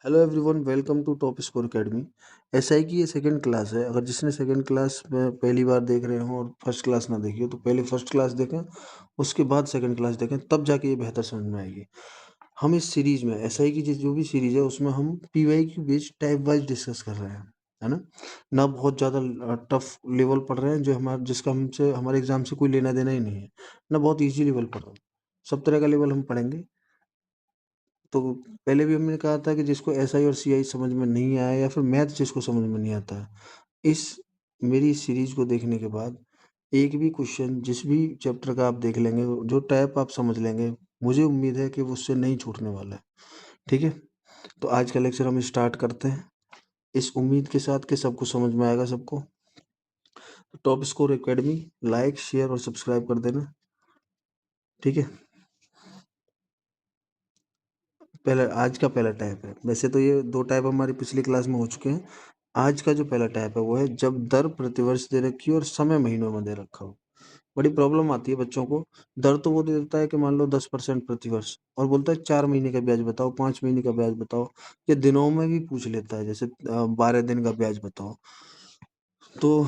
Hello everyone, welcome to Top Score Academy. SI की ये second class है। अगर जिसने सेकंड क्लास में पहली बार देख रहे हो और फर्स्ट क्लास ना देखी हो तो पहले फर्स्ट क्लास देखें, उसके बाद सेकंड क्लास देखें, तब जाके ये बेहतर समझ में आएगी। हम इस सीरीज में एसआई की जो भी सीरीज है उसमें हम पीवाई की बेस्ड टाइप वाइज डिस्कस कर रहे हैं, है ना। ना बहुत ज़्यादा टफ लेवल पढ़ रहे हैं जो जिसका हमसे हमारे एग्जाम से कोई लेना देना ही नहीं है, ना बहुत ईजी लेवल पढ़ रहे हैं। सब तरह का लेवल हम पढ़ेंगे। तो पहले भी हमने कहा था कि जिसको एसआई और सीआई समझ में नहीं आया या फिर मैथ जिसको समझ में नहीं आता है, इस मेरी सीरीज को देखने के बाद एक भी क्वेश्चन जिस भी चैप्टर का आप देख लेंगे, जो टाइप आप समझ लेंगे, मुझे उम्मीद है कि वो उससे नहीं छूटने वाला है। ठीक है, तो आज का लेक्चर हम स्टार्ट करते हैं इस उम्मीद के साथ कि सबको समझ में आएगा। सबको top score academy like share और सब्सक्राइब कर देना। ठीक है, पहला आज का पहला टाइप है। वैसे तो ये दो टाइप हमारी पिछली क्लास में हो चुके हैं। आज का जो पहला टाइप है वो है जब दर प्रतिवर्ष दे रखी हो और समय महीनों में दे रखा हो। बड़ी प्रॉब्लम आती है बच्चों को। दर तो वो दे देता है कि मान लो 10% प्रतिवर्ष, और बोलता है 4 महीने का ब्याज बताओ, 5 महीने का ब्याज बताओ, या दिनों में भी पूछ लेता है, जैसे 12 दिन का ब्याज बताओ। तो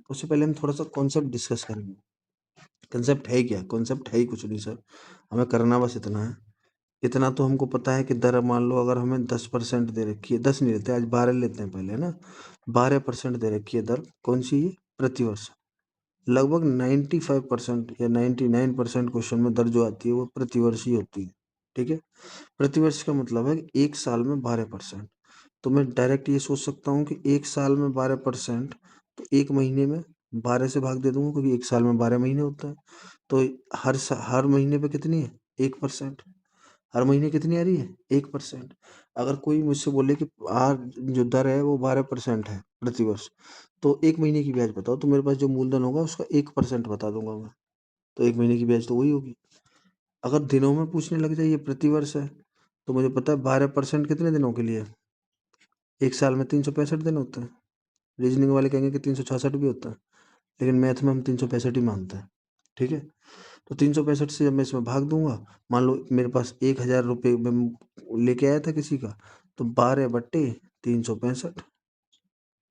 उससे पहले हम थोड़ा सा कॉन्सेप्ट डिस्कस करेंगे। कंसेप्ट है क्या? कॉन्सेप्ट है ही कुछ नहीं सर, हमें करना बस इतना है। इतना तो हमको पता है कि दर मान लो अगर हमें 10% दे रखी है, 10 नहीं लेते, आज 12 लेते हैं पहले, है ना। 12% दे रखी है दर, कौन सी है? प्रतिवर्ष। लगभग 95% या 99% क्वेश्चन में दर जो आती है वो प्रतिवर्ष ही होती है। ठीक है, प्रतिवर्ष का मतलब है कि एक साल में 12%। तो मैं डायरेक्ट ये सोच सकता हूँ कि एक साल में 12%, तो एक महीने में 12 से भाग दे दूंगा, क्योंकि एक साल में 12 महीने होता है। तो हर महीने पे कितनी है? 1%। हर महीने कितनी आ रही है? 1%। अगर कोई मुझसे बोले कि जो दर है वो 12% है प्रतिवर्ष, तो एक महीने की ब्याज बताओ, तो मेरे पास जो मूलधन होगा उसका 1% बता दूंगा मैं। तो एक महीने की ब्याज तो वही होगी। अगर दिनों में पूछने लग जाए, ये प्रतिवर्ष है, तो मुझे पता है 12% कितने दिनों के लिए है? एक साल में 365 दिन होते हैं। रीजनिंग वाले कहेंगे कि 366 भी होता है, लेकिन मैथ में हम 365 ही मानते हैं। ठीक है, तो 365 से जब मैं इसमें भाग दूंगा, मान लो मेरे पास 1000 रुपये में लेके आया था किसी का, तो 12/365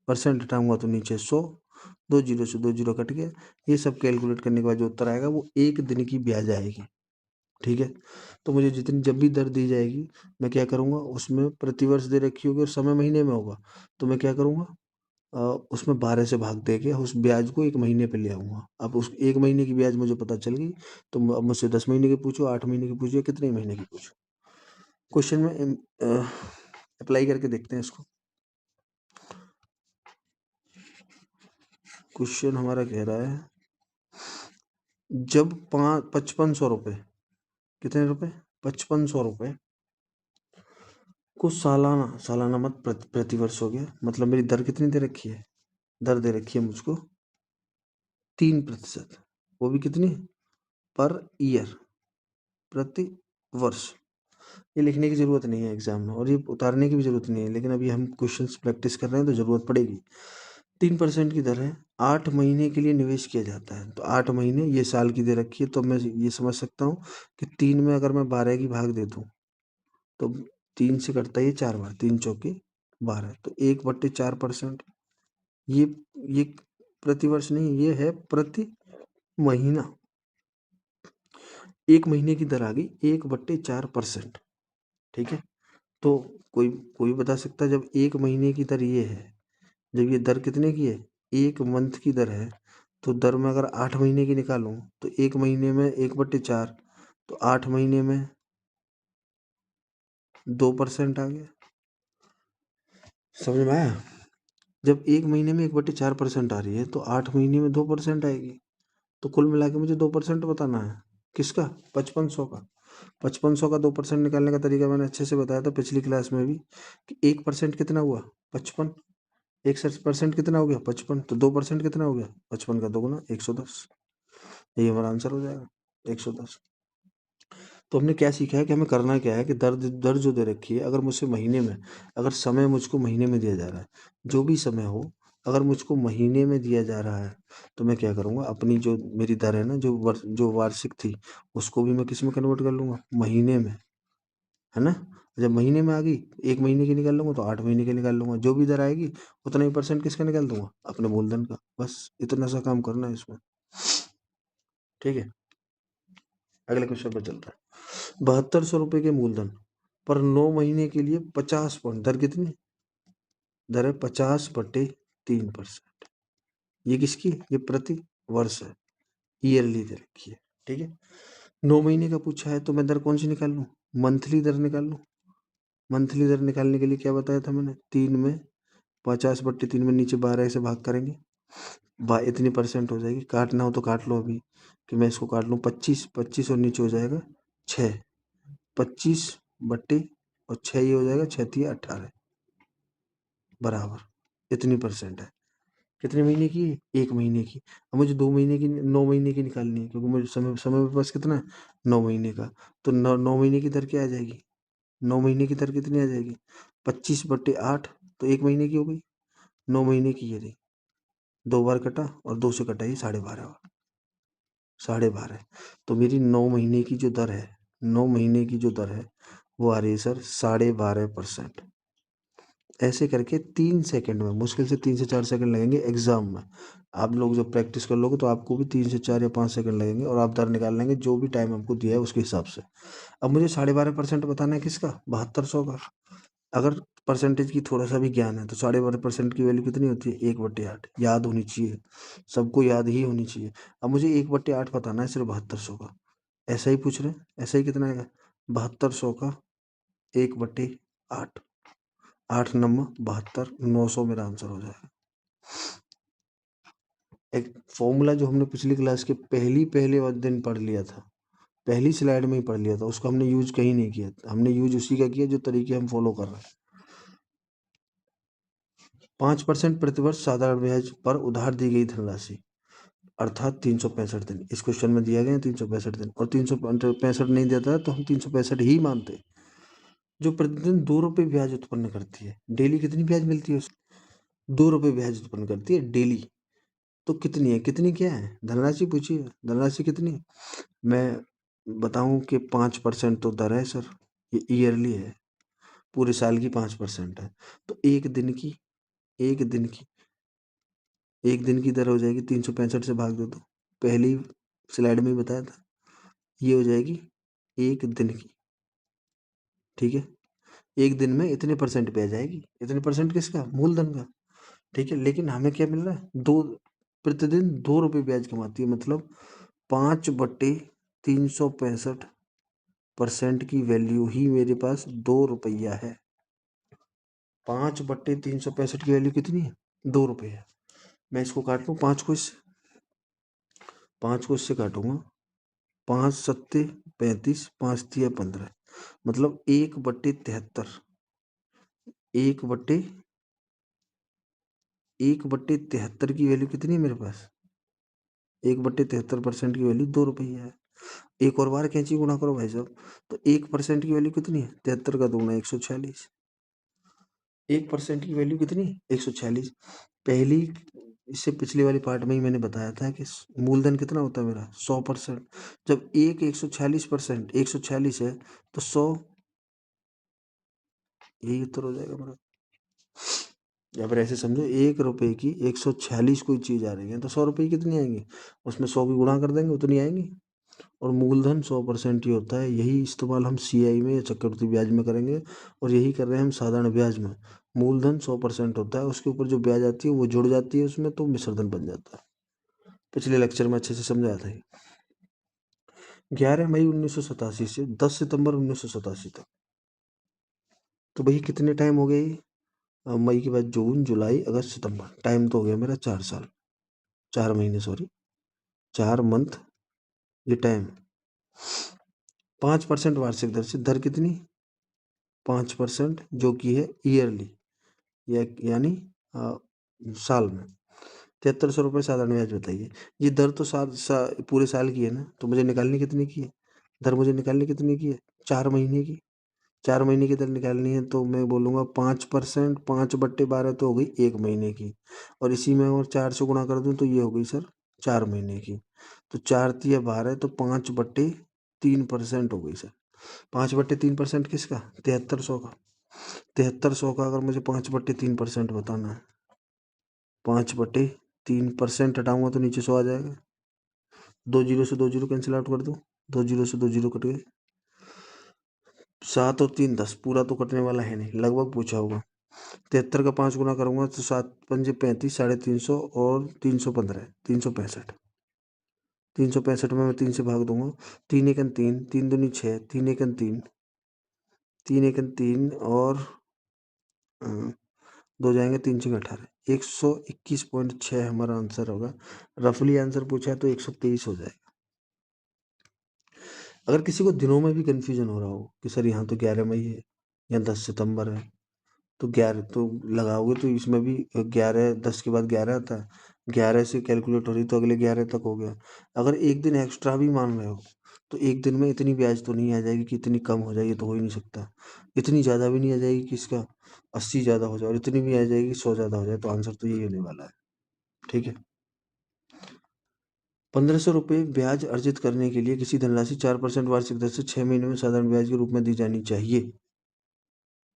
परसेंट हटाऊंगा तो नीचे 100, 2 जीरो से 2 जीरो कट गया। ये सब कैलकुलेट करने के बाद जो उत्तर आएगा वो एक दिन की ब्याज आएगी। ठीक है, तो मुझे जितनी जब भी दर दी जाएगी, मैं क्या करूँगा, उसमें प्रतिवर्ष दे रखी होगी और समय महीने में होगा, तो मैं क्या करूँगा, अ, उसमें 12 से भाग दे के उस ब्याज को एक महीने पे ले आऊँगा। अब उस एक महीने की ब्याज मुझे पता चल गई, तो अब मुझसे 10 महीने की पूछो, 8 महीने की पूछो, या कितने महीने की पूछो। क्वेश्चन में अप्लाई करके देखते हैं इसको। क्वेश्चन हमारा कह रहा है, जब 5500 रुपये, कितने रुपए? 5500 रुपये को सालाना, सालाना मत प्रतिवर्ष हो गया, मतलब मेरी दर कितनी दे रखी है? दर दे रखी है मुझको 3%, वो भी कितनी? पर ईयर, प्रति वर्ष। ये लिखने की ज़रूरत नहीं है एग्जाम में, और ये उतारने की भी ज़रूरत नहीं है, लेकिन अभी हम क्वेश्चंस प्रैक्टिस कर रहे हैं तो ज़रूरत पड़ेगी। 3% की दर है, 8 महीने के लिए निवेश किया जाता है। तो 8 महीने, ये साल की दे रखी है, तो मैं ये समझ सकता हूँ कि 3 में अगर मैं 12 की भाग दे दूँ, तो 3 से कटता है ये 4 बार, 3 चौके 12, तो 1/4%। ये ये प्रतिवर्ष नहीं, ये है प्रति महीना। एक महीने की दर आ गई 1/4%। ठीक है, तो कोई कोई बता सकता है, जब एक महीने की दर ये है, जब ये दर कितने की है? एक मंथ की दर है, तो दर में अगर 8 महीने की निकालूं, तो एक महीने में 1/4, तो 8 महीने में 2% आ गया। समझ में आया? जब एक महीने में 1/4% आ रही है, तो 8 महीने में 2% आएगी। तो कुल मिला के मुझे 2% बताना है। किसका? 5500 का। 5500 का 2% निकालने का तरीका मैंने अच्छे से बताया था पिछली क्लास में भी, कि 1% कितना हुआ? 55। 1% कितना हो गया? 55। तो 2% कितना हो गया? 55 का दोगुना, 110। यही हमारा आंसर हो जाएगा, 110। तो हमने क्या सीखा है कि हमें करना क्या है, कि दर दर जो दे रखी है, अगर मुझसे महीने में, अगर समय मुझको महीने में दिया जा रहा है, जो भी समय हो, अगर मुझको महीने में दिया जा रहा है, तो मैं क्या करूँगा, अपनी जो मेरी दर है ना, जो वार्षिक थी, उसको भी मैं किस में कन्वर्ट कर लूँगा? महीने में, है ना। जब महीने में आ गई 1 महीने की निकाल लूँगा तो 8 महीने की निकाल लूँगा। जो भी दर आएगी उतना ही परसेंट किसका निकाल दूँगा? अपने मूलधन का। बस इतना सा काम करना है इसमें। ठीक है? अगले क्वेश्चन पे चलते हैं। 7200 रुपए के मूलधन पर 9 महीने के लिए 50 पॉइंट, दर कितनी? दर है 50/3%। ये किसकी? ये प्रति वर्ष है, ईयरली दे रखी है। ठीक है? 9 महीने का पूछा है तो मैं दर कौन सी निकाल लूँ? मंथली दर निकाल लूँ। मंथली दर निकालने के लिए क्या बताया था मैंने? 3 में 50/3 में नीचे 12 से भाग करेंगे, इतनी परसेंट हो जाएगी। काटना हो तो काट लो अभी, कि मैं इसको काट लूँ 25, 25 और नीचे हो जाएगा 6, 25 बट्टे और 6 ये हो जाएगा 6 तिया 18 बराबर इतनी परसेंट है। कितने महीने की? 1 महीने की। अब मुझे 2 महीने की 9 महीने की निकालनी है, क्योंकि मुझे समय समय मेरे पास कितना है? 9 महीने का। तो 9 महीने की दर क्या आ जाएगी? 9 महीने की दर कितनी आ जाएगी? 25/8, तो 1 महीने की हो गई। 9 महीने की ये रही, 2 बार कटा और 2 से कटा ये 12.5 हुआ, 12.5। तो मेरी 9 महीने की जो दर है, 9 महीने की जो दर है वो आ रही है सर 12.5%। ऐसे करके 3 सेकंड में, मुश्किल से 3 से 4 सेकंड लगेंगे एग्जाम में। आप लोग जब प्रैक्टिस कर लोगे तो आपको भी 3 से 4 या 5 सेकंड लगेंगे और आप दर निकाल लेंगे जो भी टाइम आपको दिया है उसके हिसाब से। अब मुझे 12.5% बताना है किसका? 7200 का। अगर परसेंटेज की थोड़ा सा भी ज्ञान है तो 12.5% की वैल्यू कितनी होती है? 1/8 याद होनी चाहिए, सबको याद ही होनी चाहिए। अब मुझे 1/8 बताना है सिर्फ 7200 का। ऐसा ही पूछ रहे हैं, ऐसा ही कितना आएगा? 7200 का 1/8, 8 नंबर 72, 900 मेरा आंसर हो जाएगा। एक फॉर्मूला जो हमने पिछली क्लास के पहले दिन पढ़ लिया था, पहली स्लाइड में ही पढ़ लिया था, उसको हमने यूज कहीं नहीं किया। हमने यूज उसी का किया जो तरीके हम फॉलो कर रहे हैं। 5% प्रतिवर्ष साधारण ब्याज पर उधार दी गई धनराशि, अर्थात 365 दिन। इस क्वेश्चन में दिया गया 365 दिन, और 365 नहीं देता है तो हम 365 ही मानते। जो प्रतिदिन 2 रुपये ब्याज उत्पन्न करती है, डेली कितनी ब्याज मिलती है? 2 रुपये ब्याज उत्पन्न करती है डेली। तो कितनी है? कितनी क्या है? धनराशि पूछिए, धनराशि कितनी? मैं बताऊं कि 5% तो दर है सर, ये ईयरली है, पूरे साल की 5% है। तो एक दिन की, एक दिन की, एक दिन की दर हो जाएगी 365 से भाग दो तो, पहली स्लाइड में ही बताया था, ये हो जाएगी एक दिन की। ठीक है? एक दिन में इतने परसेंट पे आ जाएगी। इतने परसेंट किसका? मूलधन का। ठीक है? लेकिन हमें क्या मिल रहा है? प्रतिदिन 2 रुपये ब्याज कमाती है, मतलब 5/365% की वैल्यू ही मेरे पास 2 रुपया है। 5/365 की वैल्यू कितनी है? 2 रुपये है। मैं इसको काट लूँ 5 को इससे, 5 को इससे काटूंगा, 5 सत्ते 35, 5 तिया 15, मतलब 1/73, 1/73 की वैल्यू कितनी है मेरे पास? 1/73% की वैल्यू 2 रुपये है। एक और बार कैंची गुणा करो भाई साहब, तो 1% की वैल्यू कितनी है? 73 का दूना 146। 1% की वैल्यू कितनी? 146। पहली, इससे पिछले वाले पार्ट में ही मैंने बताया था कि मूलधन कितना होता है मेरा? 100%। जब 146%, 146 है तो 100, यही उत्तर हो जाएगा मेरा। या फिर ऐसे समझो 1 रुपये की 146 कोई चीज़ आ रही है तो 100 रुपये की कितनी आएंगी? उसमें 100 की गुणा कर देंगे उतनी आएंगी। और मूलधन 100% ही होता है। यही इस्तेमाल हम सीआई में या चक्रवृद्धि ब्याज में करेंगे, और यही कर रहे हैं हम साधारण ब्याज में। मूलधन 100% होता है, उसके ऊपर जो ब्याज आती है वो जुड़ जाती है उसमें, तो मिश्रधन बन जाता है। पिछले लेक्चर में अच्छे से समझाया था। 11 मई 1987 से 10 सितंबर 1987 तक, तो भाई कितने टाइम हो गए ये? मई के बाद जून, जुलाई, अगस्त, सितंबर, टाइम तो हो गया मेरा 4 साल, 4 महीने, सॉरी 4 मंथ, ये टाइम। 5% वार्षिक दर से, दर कितनी? 5% जो कि है ईयरली, यानी साल में। 7300 रुपये साधारण ब्याज बताइए। ये दर तो पूरे साल की है ना, तो मुझे निकालनी कितनी की है? दर मुझे निकालनी कितनी की है? 4 महीने की। 4 महीने की दर निकालनी है तो मैं बोलूँगा 5%, 5/12 तो हो गई 1 महीने की, और इसी में और 4 से गुणा कर दूँ तो ये हो गई सर 4 महीने की। तो 4 तिया 12, तो 5/3% हो गई सर। 5/3% किसका? 7300 का। 7300 का अगर मुझे 5/3% बताना है, 5/3% हटाऊंगा तो नीचे 100 आ जाएगा। 2 जीरो से 2 जीरो कैंसिल आउट कर दो, 2 जीरो से 2 जीरो कट गए। 7 और 3 10, पूरा तो कटने वाला है नहीं, लगभग पूछा होगा। 73 का 5 गुना करूंगा तो 7 पंजे 35, 350 और 315, 365। 365 में मैं 3 से भाग दूंगा। 3 एकन 3, 3 दूनी 6, 3 एकन 3, 3 एकन 3 और 2 जाएंगे, 3 छः 18, 121.6 हमारा आंसर होगा। रफली आंसर पूछा है तो 123 हो जाएगा। अगर किसी को दिनों में भी कन्फ्यूजन हो रहा हो कि सर यहाँ तो 11 मई है या 10 सितंबर है, तो 11 तो लगाओगे तो इसमें भी 11, 10 के बाद 11 आता है, 11 से कैलकुलेट हो रही तो अगले 11 तक हो गया। अगर एक दिन एक्स्ट्रा भी मान रहे हो तो एक दिन में इतनी ब्याज तो नहीं आ जाएगी कि इतनी कम हो जाएगी, तो हो ही नहीं सकता। इतनी ज़्यादा भी नहीं आ जाएगी कि इसका 80 ज़्यादा हो जाए, और इतनी भी आ जाएगी कि 100 ज़्यादा हो जाए, तो आंसर तो यही होने वाला है। ठीक है। 1500 रुपये ब्याज अर्जित करने के लिए किसी धनराशि 4% वार्षिक दर से 6 महीने में साधारण ब्याज के रूप में दी जानी चाहिए।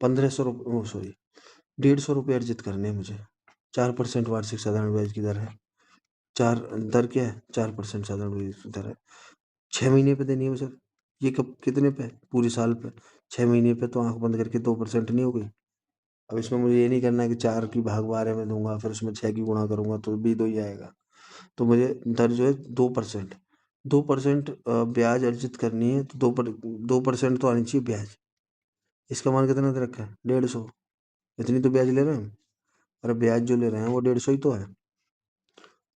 1500 रुपये, सॉरी 150 रुपये अर्जित करने हैं मुझे। 4% वार्षिक साधारण ब्याज की दर है। चार दर क्या है? 4% साधारण ब्याज की दर है। 6 महीने पे देनी है मुझे। ये कब कितने पे? पूरे साल पे। 6 महीने पे तो आंख बंद करके 2% नहीं हो गई। अब इसमें मुझे ये नहीं करना है कि 4 की भाग 12 में दूंगा, फिर उसमें 6 की गुणा करूंगा तो भी 2 ही आएगा। तो मुझे दर जो है 2%, 2% ब्याज अर्जित करनी है, तो 2% तो आनी चाहिए ब्याज। इसका मान कितना दे रखा है? 150। इतनी तो ब्याज ले रहे हैं हम, अरे ब्याज जो ले रहे हैं वो 150 ही तो है।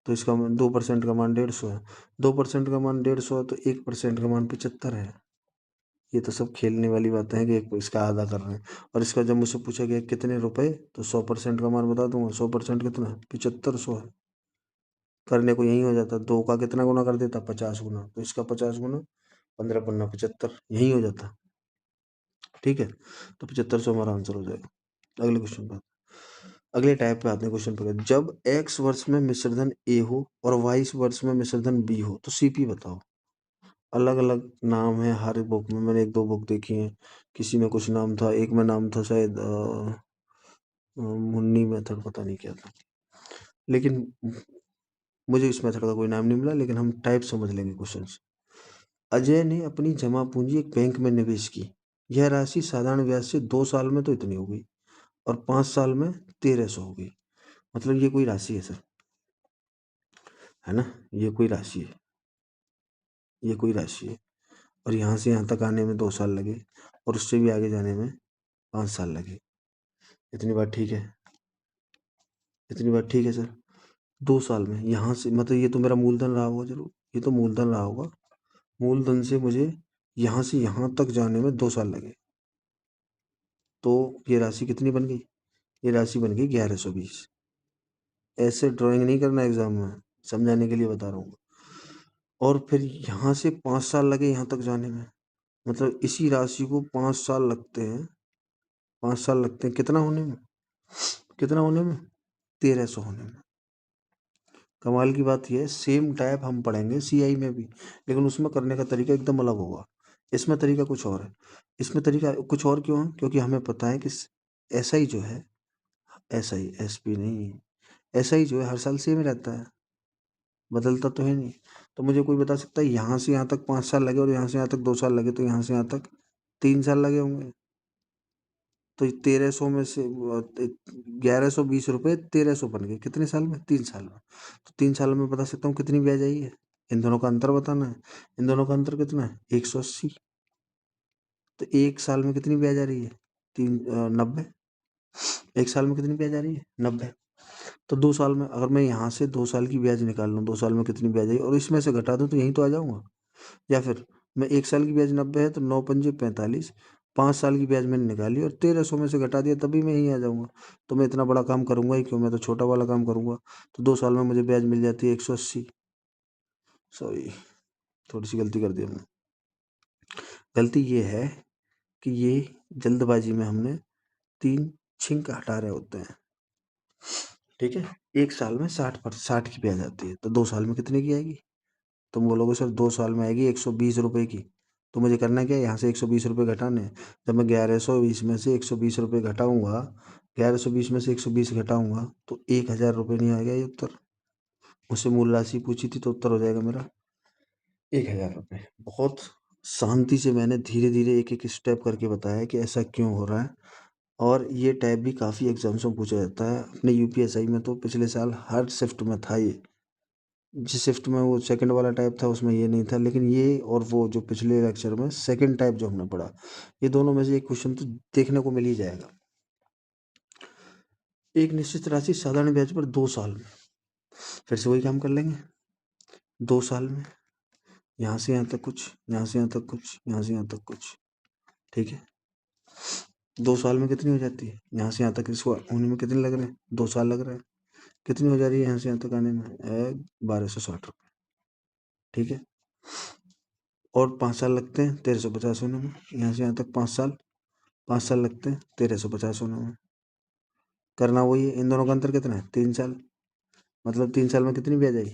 तो इसका 2% का मान 150 है। 2% का मान 150 है तो 1% का मान 75 है। ये तो सब खेलने वाली बातें हैं कि एक इसका आधा कर रहे हैं। और इसका जब मुझसे पूछा गया कितने रुपए, तो 100% का मान बता दूंगा। 100% कितना? 7500 है। करने को यही हो जाता, 2 का कितना गुना कर देता? 50 गुना। तो इसका 50 गुना 15 पन्ना 75, यही हो जाता। ठीक है, तो 7500 हमारा आंसर हो जाएगा। अगले क्वेश्चन पर, अगले टाइप पे आते हैं क्वेश्चन पर। जब x वर्ष में मिश्रधन a हो और y वर्ष में मिश्रधन b हो तो CP बताओ। अलग अलग नाम है हर बुक में, मैंने 1-2 बुक देखी हैं। किसी में कुछ नाम था, एक में नाम था शायद मुन्नी मेथड, पता नहीं क्या था, लेकिन मुझे इस मेथड का कोई नाम नहीं मिला। लेकिन हम टाइप समझ लेंगे क्वेश्चन। अजय ने अपनी जमा पूंजी एक बैंक में निवेश की। यह राशि साधारण ब्याज से 2 साल में तो इतनी हो गई और 5 साल में 1300 हो गई। मतलब ये कोई राशि है सर, है ना? ये कोई राशि है, ये कोई राशि है। और यहाँ से यहाँ तक आने में 2 साल लगे और उससे भी आगे जाने में 5 साल लगे। इतनी बात ठीक है? इतनी बात ठीक है सर? 2 साल में यहाँ से, मतलब ये तो मेरा मूलधन रहा होगा जरूर, ये तो मूलधन रहा होगा। मूलधन से मुझे यहाँ से यहाँ तक जाने में 2 साल लगे, तो ये राशि कितनी बन गई? ये राशि बन गई 1120। ऐसे ड्राइंग नहीं करना एग्जाम में, समझाने के लिए बता रहा हूँ। और फिर यहाँ से 5 साल लगे यहाँ तक जाने में, मतलब इसी राशि को 5 साल लगते हैं। 5 साल लगते हैं कितना होने में? कितना होने में? 1300 होने में। कमाल की बात यह है, सेम टाइप हम पढ़ेंगे CI में भी, लेकिन उसमें करने का तरीका एकदम अलग होगा। इसमें तरीका कुछ और है। इसमें तरीका कुछ और क्यों है? क्योंकि हमें पता है कि SI जो है, SI SP नहीं, SI जो है हर साल सेम रहता है, बदलता तो है नहीं। तो मुझे कोई बता सकता है यहाँ से यहाँ तक 5 साल लगे और यहाँ से यहाँ तक 2 साल लगे, तो यहाँ से यहाँ तक 3 साल लगे होंगे। तो 1300 में से 1120 रुपये 1300 बन गए कितने साल में? 3 साल में। तो 3 साल में बता सकता हूँ कितनी ब्याज आई है। इन दोनों का अंतर बताना है। इन दोनों का अंतर कितना है? 180। तो 1 साल में कितनी ब्याज आ रही है? 90। 1 साल में कितनी ब्याज आ रही है? 90। तो 2 साल में अगर मैं यहाँ से 2 साल की ब्याज निकाल लूँ, 2 साल में कितनी ब्याज आई और इसमें से घटा दूँ तो यहीं तो आ जाऊँगा। या फिर मैं 1 साल की ब्याज 90 है तो 9 पंजे 45, 5 साल की ब्याज मैंने निकाली और 1300 में से घटा दिया, तभी मैं यहीं आ जाऊँगा। तो मैं इतना बड़ा काम करूँगा ही क्यों, मैं तो छोटा वाला काम करूँगा। तो 2 साल में मुझे ब्याज मिल जाती है 180। सॉरी, थोड़ी सी गलती कर दी हमने। गलती ये है कि ये जल्दबाजी में हमने 3 छिंक हटा रहे होते हैं। ठीक है, 1 साल में 60 की ब्याज आती है, तो 2 साल में कितने की आएगी? तुम बोलोगे सर 2 साल में आएगी 120 रुपये की। तो मुझे करना क्या है, यहाँ से 120 रुपये घटाने हैं। जब मैं 1120 में से 120 रुपये घटाऊंगा, 1120 में से 120 घटाऊंगा तो 1000 रुपये नहीं आएगा ये उत्तर। मुझसे मूल राशि पूछी थी तो उत्तर हो जाएगा मेरा 1000 रुपये। बहुत शांति से मैंने धीरे धीरे एक एक स्टेप करके बताया कि ऐसा क्यों हो रहा है। और ये टाइप भी काफ़ी एग्जाम्स में पूछा जाता है। अपने यूपीएसआई में तो पिछले साल हर शिफ्ट में था ये। जिस शिफ्ट में वो सेकंड वाला टाइप था उसमें ये नहीं था, लेकिन ये और वो जो पिछले लेक्चर में सेकंड टाइप जो हमने पढ़ा, ये दोनों में से एक क्वेश्चन तो देखने को मिल ही जाएगा। एक निश्चित राशि साधारण ब्याज पर 2 साल में, फिर से वही काम कर लेंगे। 2 साल में यहाँ से यहाँ तक कुछ, यहाँ से यहाँ तक कुछ, यहाँ से यहाँ तक कुछ, ठीक है। 2 साल में कितनी हो जाती है, यहाँ से यहाँ तक इसको होने में कितने लग रहे हैं, 2 साल लग रहे हैं। कितनी हो जा रही है यहाँ से यहाँ तक आने में, 1260 रुपये, ठीक है। और 5 साल लगते हैं 1350 होने में, यहाँ से यहाँ तक 5 साल, 5 साल लगते हैं 1350 होने में। करना वही है, इन दोनों का अंतर कितना है, 3 साल। मतलब 3 साल में कितनी ब्याज आई,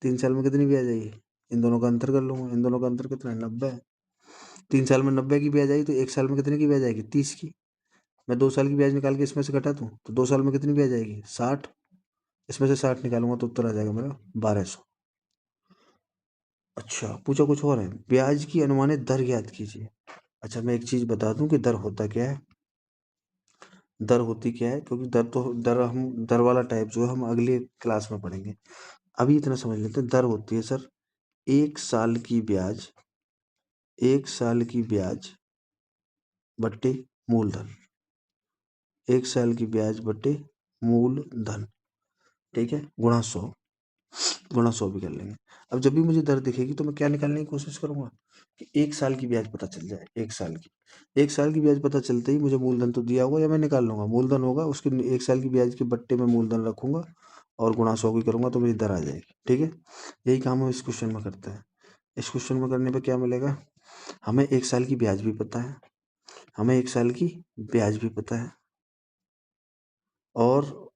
3 साल में कितनी ब्याज आई, इन दोनों का अंतर कर लूँगा। इन दोनों का अंतर कितना है, 90 है। 3 साल में 90 की ब्याज आई तो 1 साल में कितने की ब्याज आएगी, 30 की। मैं 2 साल की ब्याज निकाल के इसमें से घटा दूँ तो 2 साल में कितनी ब्याज आएगी, 60। इसमें से 60 निकालूंगा तो उत्तर आ जाएगा मेरा 1200। अच्छा, पूछा कुछ और है, ब्याज की अनुमानित दर ज्ञात कीजिए। अच्छा, मैं एक चीज़ बता दूं कि दर होता क्या है। दर होती क्या है, क्योंकि दर वाला टाइप जो है हम अगले क्लास में पढ़ेंगे। अभी इतना समझ लेते हैं। दर होती है सर 1 साल की ब्याज, 1 साल की ब्याज बट्टे मूलधन, 1 साल की ब्याज बट्टे मूलधन, ठीक है, गुणा 100, गुणा 100 भी कर लेंगे। अब जब भी मुझे दर दिखेगी तो मैं क्या निकालने की कोशिश करूंगा कि 1 साल की ब्याज पता चल जाए। 1 साल की, 1 साल की ब्याज पता चलते ही मुझे मूलधन तो दिया होगा या मैं निकाल लूंगा, मूलधन होगा उसके 1 साल की ब्याज के बट्टे में मूलधन रखूंगा और गुणा 100 भी करूंगा तो मेरी दर आ जाएगी, ठीक है। यही काम हम इस क्वेश्चन में करते हैं। इस क्वेश्चन में करने पर क्या मिलेगा, हमें 1 साल की ब्याज भी पता है, हमें 1 साल की ब्याज भी पता है और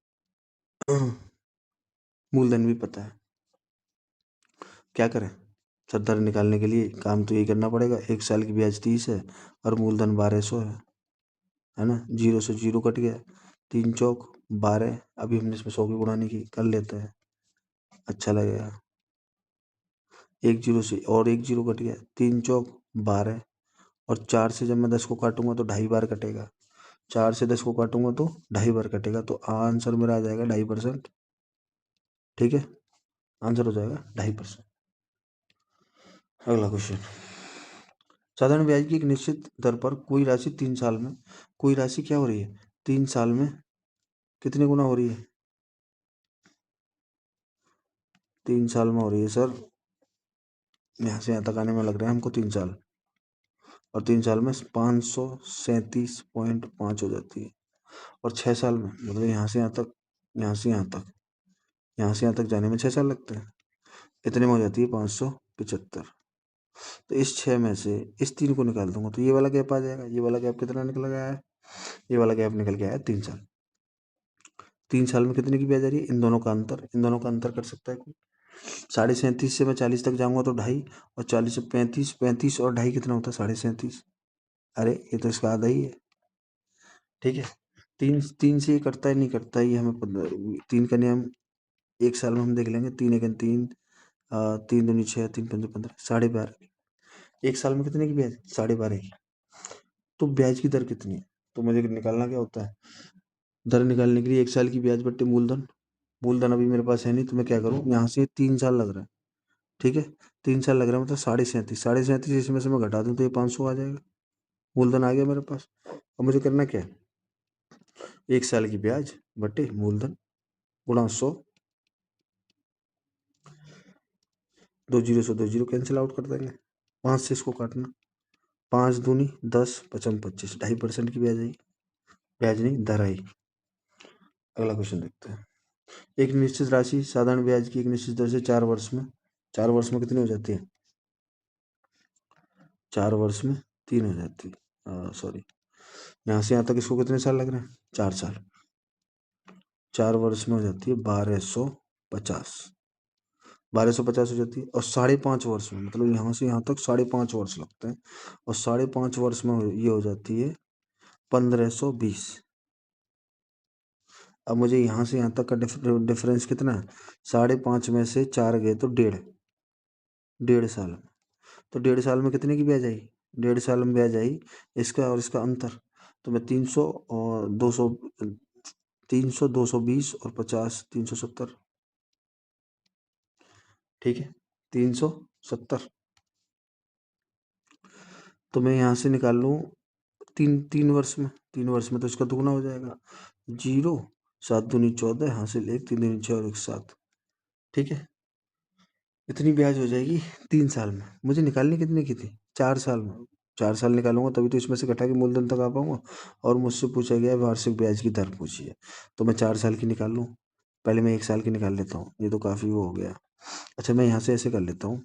मूलधन भी पता है। क्या करें सर, दर निकालने के लिए काम तो यही करना पड़ेगा। 1 साल की ब्याज 30 है और मूलधन 1200 है ना। 0 से 0 कट गया, 3 चौक 12। अभी हमने इसमें 100 की गुणानी की, कर लेते हैं, अच्छा लगेगा। 1 0 से और 1 0 कट गया, 3 चौक 12। और 4 से जब मैं 10 को काटूंगा तो 2.5 बार कटेगा, 4 से 10 को काटूंगा तो 2.5 बार कटेगा, तो आंसर मेरा आ जाएगा 2.5%, ठीक है। आंसर हो जाएगा 2.5%। अगला क्वेश्चन, साधारण ब्याज की एक निश्चित दर पर कोई राशि 3 साल में, कोई राशि क्या हो रही है 3 साल में कितने गुना हो रही है, 3 साल में हो रही है सर, यहाँ से यहाँ तक आने में लग रहा है हमको 3 साल, और 3 साल में 537.5 हो जाती है। और 6 साल में मतलब यहाँ से यहाँ तक, यहाँ से यहाँ तक, यहाँ से यहाँ तक जाने में 6 साल लगते हैं, इतने में हो जाती है 575। तो इस 6 में से इस 3 को निकाल दूंगा तो ये वाला गैप आ जाएगा। ये वाला गैप कितना निकल गया है, ये वाला गैप निकल गया है 3 साल। 3 साल में कितने की ब्याज आ रही है, इन दोनों का अंतर, इन दोनों का अंतर कर सकता है कोई। 37.5 से मैं 40 तक जाऊंगा तो 2.5, और 40 से 35, 35 और 2.5 कितना होता है 37.5। अरे ये तो इसका आधा ही है, ठीक है। 3 से ये कटता है नहीं कटता है, ये हमें 3 का नियम 1 साल में हम देख लेंगे। 3 1 3, 3 दूनी 6, 3 5 15, 12.5। 1 साल में कितने की ब्याज, 12.5 की। तो ब्याज की दर कितनी है, तो मुझे निकालना क्या होता है, दर निकालने के लिए 1 साल की ब्याज बट्टे मूलधन। मूलधन अभी मेरे पास है नहीं तो मैं क्या करूँ, यहाँ से 3 साल लग रहा है, ठीक है। 3 साल लग रहा है मतलब 37.5, 37.5 इसमें से मैं घटा दूँ तो ये 500 आ जाएगा। मूलधन आ गया मेरे पास। अब मुझे करना क्या है, 1 साल की ब्याज बट्टे मूलधन गुणा 100। 2 जीरो से 2 जीरो कैंसिल आउट कर देंगे, 5 से इसको काटना, 5 दूनी 10, 55 25, 2.5% की ब्याज आई, ब्याज नहीं दर आई। अगला क्वेश्चन देखते हैं। एक निश्चित राशि साधारण ब्याज की एक निश्चित दर से 4 वर्ष में, 4 वर्ष में कितनी हो जाती है, 4 वर्ष में 3 हो जाती है, सॉरी, यहाँ से यहाँ तक इसको कितने साल लग रहे हैं, 4 साल। 4 वर्ष में हो जाती है 1250, 1250 हो जाती है, और 5.5 वर्ष में, मतलब यहाँ से यहाँ तक 5.5 वर्ष लगते हैं, और 5.5 वर्ष में ये हो जाती है 1520। अब मुझे यहाँ से यहाँ तक का डिफरेंस कितना है? 5.5 में से 4 गए तो 1.5 साल में। तो 1.5 साल में कितने की ब्याज आई? 1.5 साल में ब्याज आई इसका और इसका अंतर, तो मैं 300 और 200, 300, 220 और 50, 370, ठीक है, 370। तो मैं यहाँ से निकाल लूँ 3 वर्ष में, 3 वर्ष में तो इसका दुगना हो जाएगा, 0, 7 दूनी 14, हासिल 1, 3 दूनी 6 और 1 7, ठीक है। इतनी ब्याज हो जाएगी 3 साल में। मुझे निकालनी कितने की थी? 4 साल में। 4 साल निकालूंगा तभी तो इसमें से घटा के मूलधन तक आ पाऊंगा, और मुझसे पूछा गया है वार्षिक ब्याज की दर पूछी है, तो मैं 4 साल की निकाल लूँ। पहले मैं 1 साल की निकाल लेता हूँ, ये तो काफ़ी वो हो गया। अच्छा, मैं यहाँ से ऐसे कर लेता हूँ,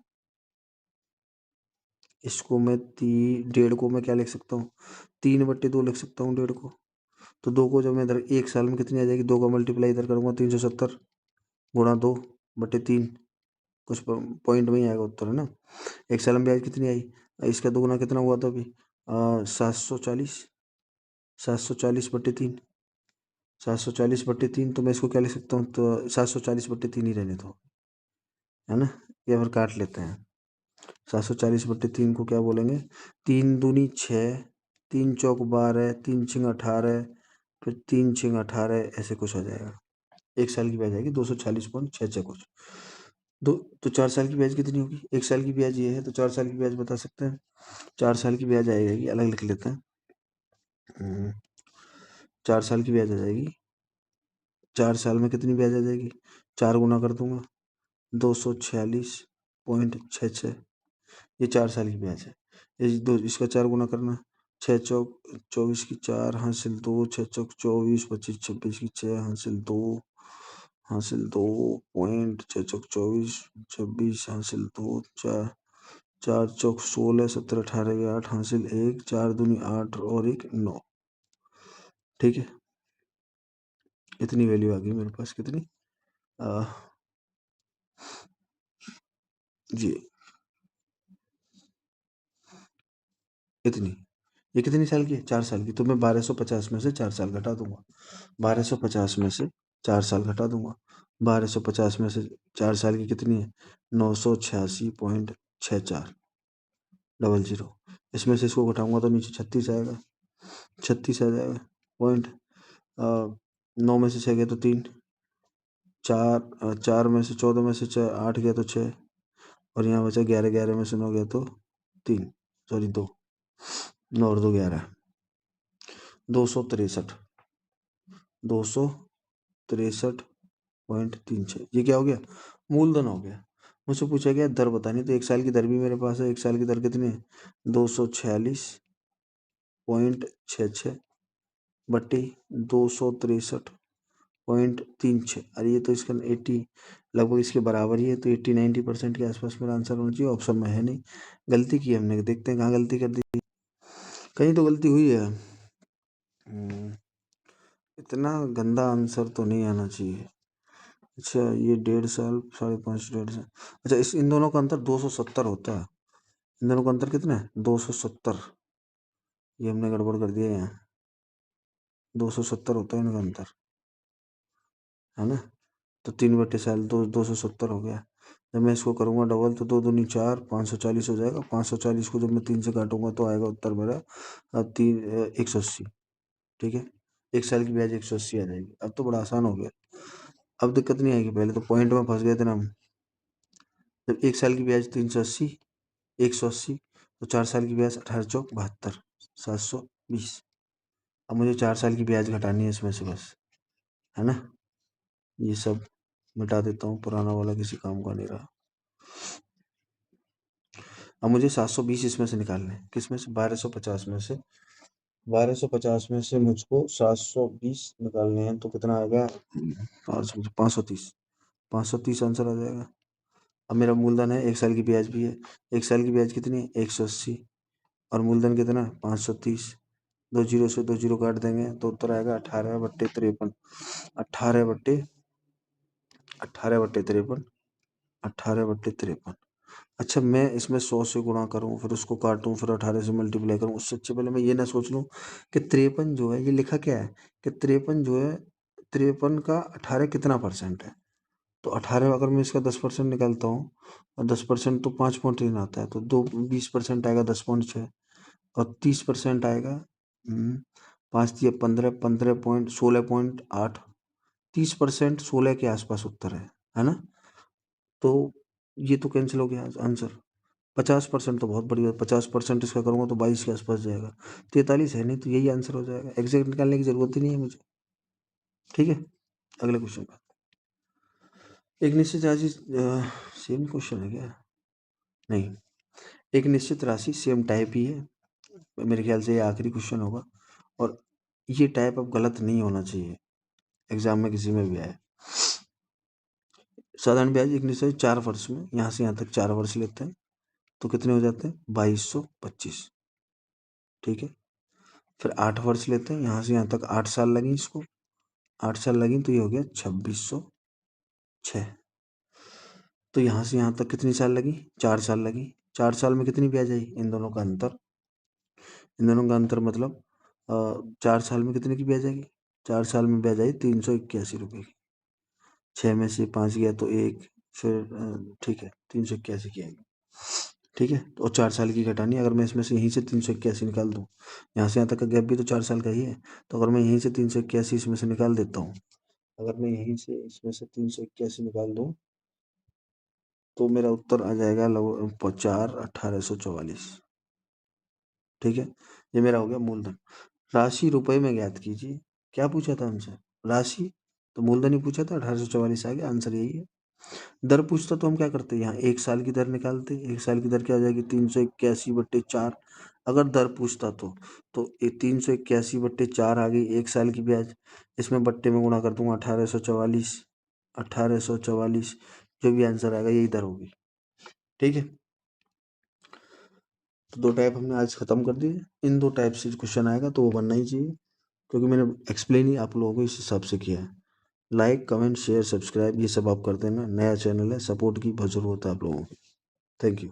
इसको मैं 1.5 को मैं क्या लिख सकता हूँ? 3/2 लिख सकता हूँ 1.5 को। तो 2 को जब मैं इधर 1 साल में कितनी आ जाएगी? 2 का मल्टीप्लाई इधर करूँगा 370 गुणा 2/3, कुछ पॉइंट में ही आएगा उत्तर, है ना। 1 साल में ब्याज कितनी आई? इसका दुगुना कितना हुआ था अभी? 740, 740/3, 740/3, तो मैं इसको क्या लिख सकता हूँ? तो 740/3 ही रहने दो, है ना, या फिर काट लेते हैं। 740/3 को क्या बोलेंगे? 3 दूनी 6, 3 चौक 12, 3 छिंग 18, फिर 3 छिंग 18, ऐसे कुछ हो जाएगा। 1 साल की ब्याज आएगी 246.66 कुछ। तो 4 साल की ब्याज कितनी होगी? 1 साल की ब्याज ये है, तो 4 साल की ब्याज बता सकते हैं। 4 साल की ब्याज आएगी, अलग लिख लेते हैं। 4 साल की ब्याज आ जाएगी, 4 साल में कितनी ब्याज आ जाएगी? 4 गुना कर दूंगा, 246.66, ये 4 साल की ब्याज है। इसका 4 गुना करना, 6 चौक 24 की 4, हासिल 2, 6 चौक 24, 25 26 की 6, हासिल 2, हासिल 2 पॉइंट, 6 चौक 24, 26, हासिल 2, 4, 4 चौक 16, 17 18 के 8, हासिल 1, 4 दूनी 8 और 1 9, ठीक है। इतनी वैल्यू आ गई मेरे पास, कितनी? आ, जी, इतनी। ये कितनी साल की है? 4 साल की। तो मैं 1250 में से 4 साल घटा दूंगा, 1250 में से 4 साल घटा दूंगा, 1250 में से 4 साल की कितनी है? 986.6400। इसमें से इसको घटाऊंगा तो नीचे 36 आएगा, 36 आ जाएगा पॉइंट। 9 में से 6 गया तो 3, 4 में से 14 में से 8 गया तो 6, और यहाँ बचा 11, 11 में से 9 गया तो 3, सॉरी 2, 9 और 2 11, 263, 263.36, ये क्या हो गया? मूलधन हो गया। मुझसे पूछा गया दर बतानी, तो 1 साल की दर भी मेरे पास है। 1 साल की दर कितनी है? 246.66 बट्टी 263.36। अरे ये तो इसका 80 लगभग इसके बराबर ही है, तो 80-90% के आसपास मेरा आंसर होना चाहिए। ऑप्शन में है नहीं, गलती की हमने, देखते हैं कहाँ गलती कर दी। कहीं तो गलती हुई है। इतना गंदा आंसर तो नहीं आना चाहिए। अच्छा, ये 1.5 साल, 5.5, 1.5 साल। अच्छा, इन दोनों का अंतर 270 होता है। इन दोनों का अंतर कितना है? 270। ये हमने गड़बड़ कर दिया यहाँ, 270 होता है इनका अंतर, है ना। तो 3/साल 270 हो गया। जब मैं इसको करूँगा डबल, तो 2 दूनी 4, 540 हो जाएगा। 540 को जब मैं 3 से काटूंगा तो आएगा उत्तर मेरा 180, ठीक है। 1 साल की ब्याज 180 आ जाएगी। अब तो बड़ा आसान हो गया, अब दिक्कत नहीं आएगी। पहले तो पॉइंट में फंस गए थे ना हम। जब 1 साल की ब्याज 380, 180, तो 4 साल की ब्याज 18 चौक 72, 720। अब मुझे 4 साल की ब्याज घटानी है इसमें से बस, है ना। ये सब मिटा देता हूँ, पुराना वाला किसी काम का नहीं रहा। अब मुझे 720 इसमें से निकालने हैं। किस में से? 1250 में से। 1250 में से मुझको 720 निकालने हैं, तो कितना आएगा? 530, 530 आंसर आ जाएगा। अब मेरा मूलधन है, 1 साल की ब्याज भी है। 1 साल की ब्याज कितनी है? 180, और मूलधन कितना? 530। 2 जीरो से 2 जीरो काट देंगे तो उत्तर आएगा 18/53, 18/53। 18/53। अच्छा, मैं इसमें 100 से गुणा करूँ, फिर उसको काटूँ, फिर 18 से मल्टीप्लाई करूँ, उससे अच्छा पहले मैं ये ना सोच लूँ कि 53 जो है ये लिखा क्या है कि 53 जो है 53 का 18 कितना परसेंट है। तो 18 अगर मैं इसका 10% निकालता हूँ और 10% तो 5.3 आता है, तो 20% आएगा 10.6 और 30% आएगा 5 या 15, 16.8। 30% 16 के आसपास उत्तर है ना। तो ये तो कैंसिल हो गया आंसर। 50% तो बहुत बड़ी बात, 50% इसका करूँगा तो 22 के आसपास जाएगा। 43 है नहीं, तो यही आंसर हो जाएगा। एग्जैक्ट निकालने की जरूरत ही नहीं है मुझे। ठीक है, अगले क्वेश्चन पर। एक निश्चित राशि सेम क्वेश्चन है क्या? नहीं, एक निश्चित राशि सेम टाइप ही है। मेरे ख्याल से ये आखिरी क्वेश्चन होगा और ये टाइप अब गलत नहीं होना चाहिए, एग्जाम में किसी में भी आए। साधारण ब्याज एक निश्चित 4 वर्ष में, यहाँ से यहाँ तक 4 वर्ष लेते हैं तो कितने हो जाते हैं? 2225। ठीक है, फिर 8 वर्ष लेते हैं, यहाँ से यहाँ तक 8 साल लगी इसको, 8 साल लगी तो ये हो गया 2606। तो यहाँ से यहाँ तक कितनी साल लगी? 4 साल लगी। 4 साल में कितनी ब्याज आई? इन दोनों का अंतर, इन दोनों का अंतर मतलब 4 साल में कितने की ब्याज आएगी? 4 साल में ब्याज आई 381 रुपये की। 6 में से 5 गया तो 1, फिर ठीक है 381 की आएगी। ठीक है, तो 4 साल की घटानी, अगर मैं इसमें से यहीं से 381 निकाल दूँ, यहाँ से यहाँ तक का गैप भी तो 4 साल का ही है, तो अगर मैं यहीं से 381 इसमें से निकाल देता हूँ, अगर मैं यहीं से इसमें से 381 निकाल दूँ तो मेरा उत्तर आ जाएगा लगभग 4/1844। ठीक है, ये मेरा हो गया मूलधन। राशि रुपए में ज्ञात कीजिए। क्या पूछा था हमसे? राशि, तो मूलधन ही पूछा था, 1844 आ गया, आंसर यही है। दर पूछता तो हम क्या करते हैं, यहाँ 1 साल की दर निकालते। 1 साल की दर क्या हो जाएगी? 381/4। अगर दर पूछता तो ये 381/4 आ गई 1 साल की ब्याज, इसमें बट्टे में गुणा कर दूंगा 1844, 1844, जो भी आंसर आएगा यही दर होगी। ठीक है, तो 2 टाइप हमने आज खत्म कर दिए। इन 2 टाइप से क्वेश्चन आएगा तो वो बनना ही चाहिए, क्योंकि मैंने एक्सप्लेन ही आप लोगों को इस हिसाब से किया है। लाइक, कमेंट, शेयर, सब्सक्राइब ये सब आप कर देना। नया चैनल है, सपोर्ट की बहुत ज़रूरत है आप लोगों की। Thank you.